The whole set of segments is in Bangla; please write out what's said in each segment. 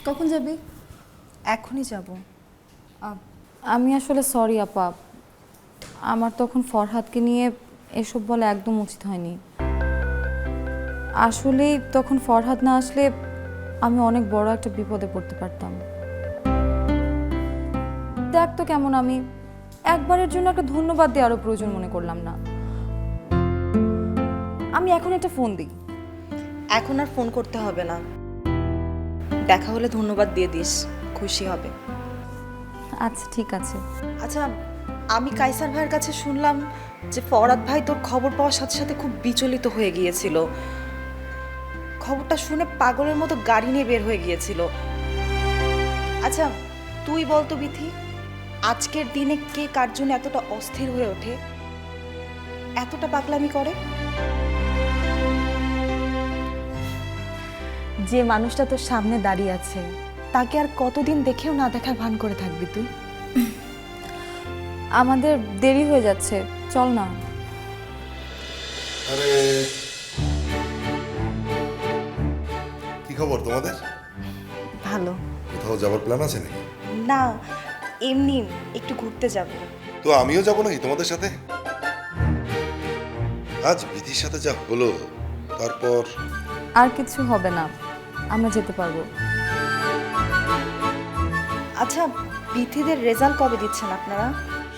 কখন যাবি? এখনই যাব। আমি আসলে সরি আপা, আমার তখন ফরহাদকে নিয়ে এসব বলা একদম উচিত হয়নি। আসলেই তখন ফরহাদ না আসলে আমি অনেক বড় একটা বিপদে পড়তে পারতাম। দেখ তো কেমন আমি একবারের জন্য একটা ধন্যবাদ দেওয়ারও প্রয়োজন মনে করলাম না। আমি এখন একটা ফোন দিই। এখন আর ফোন করতে হবে না, দেখা হলে ধন্যবাদ দিয়ে দিস, খুশি হবে। আচ্ছা ঠিক আছে। আচ্ছা, আমি কাইসার ভাইয়ের কাছে শুনলাম যে ফরহাদ ভাই তোর খবর পাওয়ার সাথে সাথে খুব বিচলিত হয়ে গিয়েছিল। খবরটা শুনে পাগলের মতো গাড়ি নিয়ে বের হয়ে গিয়েছিল। আচ্ছা তুই বল তো বিথি, আজকের দিনে কে কার জন্য এতটা অস্থির হয়ে ওঠে, এতটা পাগলামি করে? যে মানুষটা তোর সামনে দাঁড়িয়ে আছে তাকে আর কতদিন দেখেও না দেখার ভান করে থাকবি তুই? আমাদের দেরি হয়ে যাচ্ছে, চল না। আরে কি খবর তোমাদের? ভালো। কোথাও যাবার প্ল্যান আছে নাকি? না, এমনি একটু ঘুরতে যাব। তো আমিও যাবো নাকি তোমাদের সাথে? আজ বিধির সাথে যা হলো, তারপর আর কিছু হবে না, আমরা যেতে পারবো। আচ্ছা, বিথিদের রেজাল্ট কবে দিচ্ছেন আপনারা?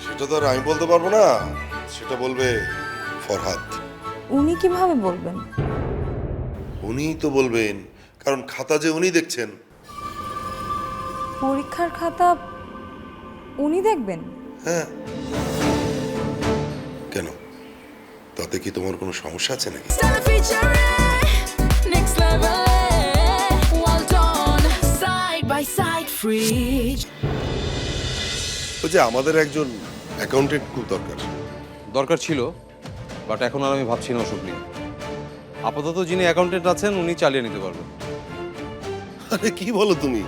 সেটা তো আর আমি বলতে পারবো না, সেটা বলবে ফরহাদ। উনি কিভাবে বলবেন? উনিই তো বলবেন, কারণ খাতা যে উনি দেখছেন। পরীক্ষার খাতা উনি দেখবেন? হ্যাঁ, কেন, তাতে কি তোমার কোনো সমস্যা আছে নাকি? ওই যে আমাদের একজন অ্যাকাউন্টেন্ট খুব দরকার ছিল, বাট এখন আর আমি ভাবছি না ওসব নিয়ে। আপাতত যিনি অ্যাকাউন্টেন্ট আছেন উনি চালিয়ে নিতে পারবেন। আরে কি বলো তুমি?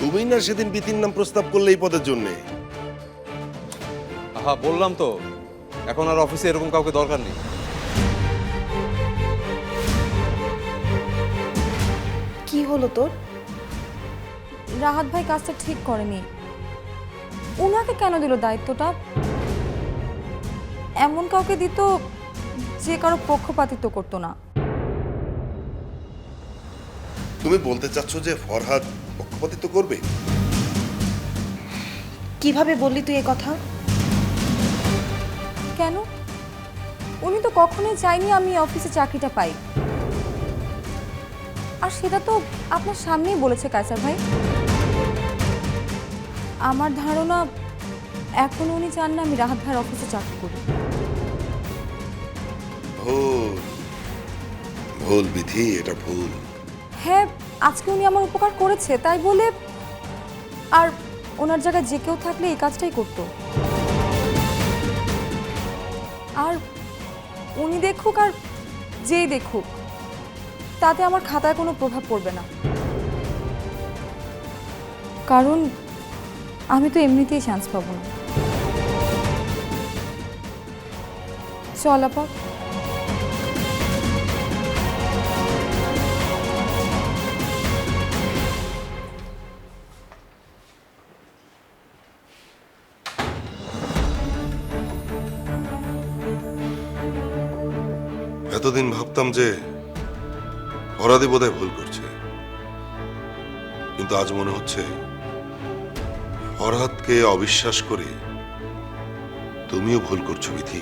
তুমি না সেদিন বিতির নাম প্রস্তাব করলে এই পদের জন্যে। হ্যাঁ বললাম তো, এখন আর অফিসে এরকম কাউকে দরকার নেই। কি হলো তোর? রাহাত ভাই কাজটা ঠিক করেনি। উনাকে কেন দিল দায়িত্বটা? এমন কাউকে দিত যে কারো পক্ষপাতিত্ব করতো না। তুমি বলতে চাচ্ছ যে ফরহাদ পক্ষপাতিত্ব করবে? কিভাবে বললি তুই এ কথা? কেন? উনি তো কখনোই চাইনি আমি অফিসে চাকরিটা পাই। আর সেটা তো আপনার সামনেই বলেছে কায়সার ভাই। আমার ধারণা এখন উনি চান না আমি রাহাত ভাইয়ের অফিসে চাকরি করি। ভুল, ভুল বিধি, এটা ভুল। হ্যাঁ, আজকে উনি আমার উপকার করেছে তাই বলে, আর ওনার জায়গায় যে কেউ থাকলে এই কাজটাই করতো। আর উনি দেখুক আর যেই দেখুক, তাতে আমার খাতায় কোনো প্রভাব পড়বে না, কারণ আমি তো এমনিতেই চান্স পাবো না। চল আপা। এতদিন ভাবতাম যে ফরহাদই বোধহয় ভুল করছে, কিন্তু আজ মনে হচ্ছে ফরহাদকে অবিশ্বাস করে তুমিও ভুল করছো বিধি।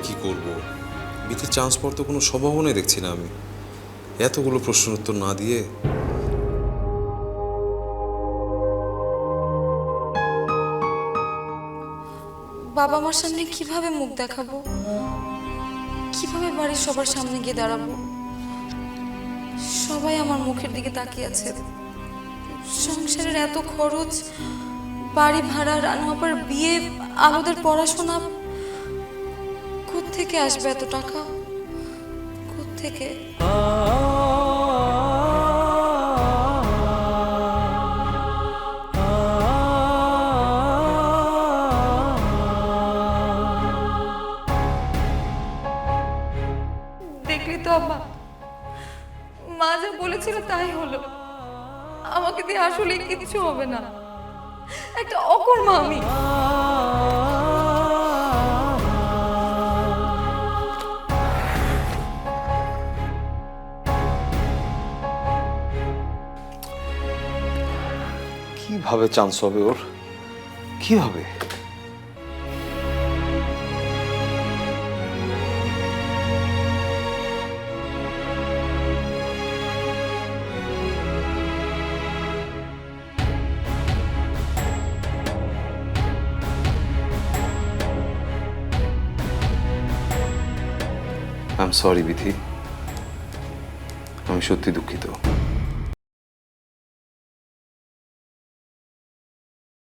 কি করব? বিথির চান্স পাওয়ার তো কোনো সম্ভাবনাই দেখছি না আমি। এতগুলো প্রশ্নের উত্তর না দিয়ে বাবা মার সামনে কিভাবে মুখ দেখাবো, কিভাবে বাড়ির সবার সামনে গিয়ে দাঁড়াবো? সবাই আমার মুখের দিকে তাকিয়ে আছে। সংসারের এত খরচ, বাড়ি ভাড়া, রানু আপার বিয়ে, আলোদের পড়াশোনা, কোত্থেকে আসবে এত টাকা? কোত্থেকে? দেখলি তো আম্মা, মা যা বলেছিল তাই হলো। আমাকে দিয়ে আসলে কিচ্ছু হবে না, একটা অকর্মা আমি। কিভাবে চান্স হবে ওর? কিভাবে? আই এম সরি বিথি, আমি সত্যি দুঃখিত।